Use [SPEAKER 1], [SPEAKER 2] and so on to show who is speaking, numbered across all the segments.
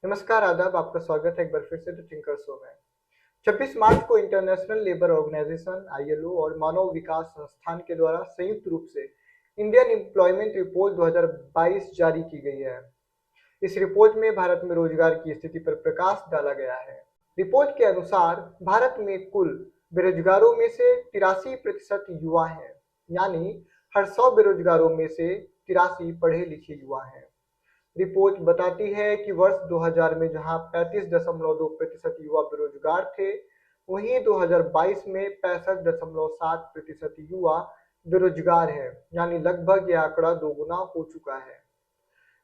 [SPEAKER 1] नमस्कार, आदाब। आपका स्वागत है एक बार फिर से द थिंकर शो में। 26 मार्च को इंटरनेशनल लेबर ऑर्गेनाइजेशन (आईएलओ) और मानव विकास संस्थान के द्वारा संयुक्त रूप से इंडियन एम्प्लॉयमेंट रिपोर्ट 2022 जारी की गई है। इस रिपोर्ट में भारत में रोजगार की स्थिति पर प्रकाश डाला गया है। रिपोर्ट के अनुसार भारत में कुल बेरोजगारों में से 83% युवा हैं, यानी हर 100 बेरोजगारों में से 83 पढ़े लिखे युवा हैं। रिपोर्ट बताती है कि वर्ष 2000 में जहां 35.2% युवा बेरोजगार थे, वहीं 2022 में 65.7% युवा बेरोजगार हैं, यानी लगभग यह आंकड़ा दोगुना हो चुका है।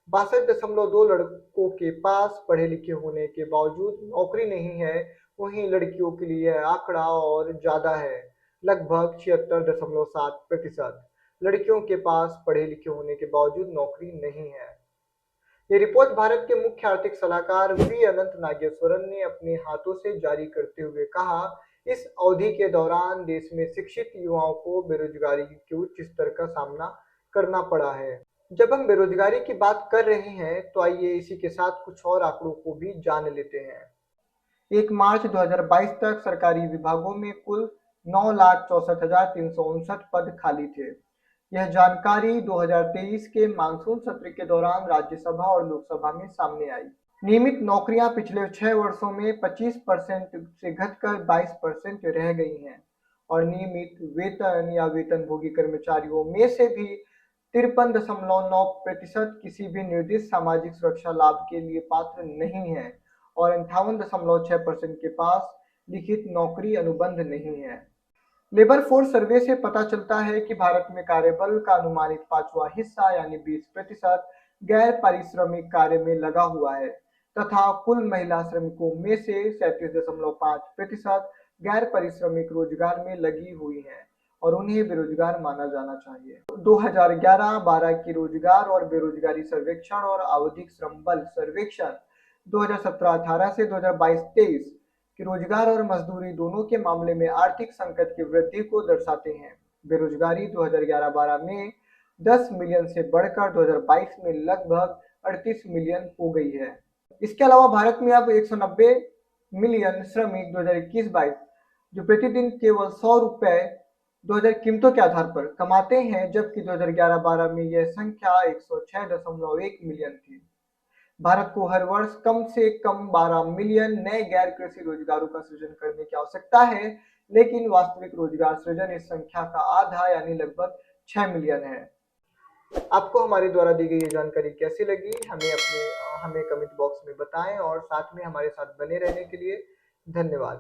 [SPEAKER 1] 62.2 लड़कों के पास पढ़े लिखे होने के बावजूद नौकरी नहीं है, वहीं लड़कियों के लिए यह आंकड़ा और ज्यादा है, लगभग 76.7%। लड़कियों के पास पढ़े लिखे होने के बावजूद नौकरी नहीं है। ये रिपोर्ट भारत के मुख्य आर्थिक सलाहकार वी अनंत नागेश्वरन ने अपने हाथों से जारी करते हुए कहा, इस अवधि के दौरान देश में शिक्षित युवाओं को बेरोजगारी के उच्च स्तर का सामना करना पड़ा है। जब हम बेरोजगारी की बात कर रहे हैं, तो आइए इसी के साथ कुछ और आंकड़ों को भी जान लेते हैं। 1 मार्च 2022 तक सरकारी विभागों में कुल 9,64,359 पद खाली थे। यह जानकारी 2023 के मानसून सत्र के दौरान राज्यसभा और लोकसभा में सामने आई। नियमित नौकरियां पिछले 6 वर्षों में 25% से घटकर 22% रह गई हैं और नियमित वेतन या वेतनभोगी कर्मचारियों में से भी 53.9% किसी भी निर्दिष्ट सामाजिक सुरक्षा लाभ के लिए पात्र नहीं है और 58.6% के पास लिखित नौकरी अनुबंध नहीं है। लेबर फोर्स सर्वे से पता चलता है कि भारत में कार्यबल का अनुमानित 5वां हिस्सा यानी 20% गैर पारिश्रमिक कार्य में लगा हुआ है तथा कुल महिला श्रमिकों में से 37.5% गैर पारिश्रमिक रोजगार में लगी हुई हैं और उन्हें बेरोजगार माना जाना चाहिए। 2011-12 की रोजगार और बेरोजगारी सर्वेक्षण और आवधिक श्रम बल सर्वेक्षण 2017-18 से 2022-23 कि रोजगार और मजदूरी दोनों के मामले में आर्थिक संकट की वृद्धि को दर्शाते हैं। बेरोजगारी 2011-12 में 10 मिलियन से बढ़कर 2022 में लगभग 38 मिलियन हो गई है। इसके अलावा भारत में अब 190 मिलियन श्रमिक 2021-22 जो प्रतिदिन केवल 100 रुपए 2000 कीमतों के आधार पर कमाते हैं, जबकि 2011-12 में यह संख्या 106.1 मिलियन थी। भारत को हर वर्ष कम से कम 12 मिलियन नए गैर कृषि रोजगारों का सृजन करने की आवश्यकता है, लेकिन वास्तविक रोजगार सृजन इस संख्या का आधा यानी लगभग 6 मिलियन है। आपको हमारे द्वारा दी गई ये जानकारी कैसी लगी, हमें कमेंट बॉक्स में बताएं और साथ में हमारे साथ बने रहने के लिए धन्यवाद।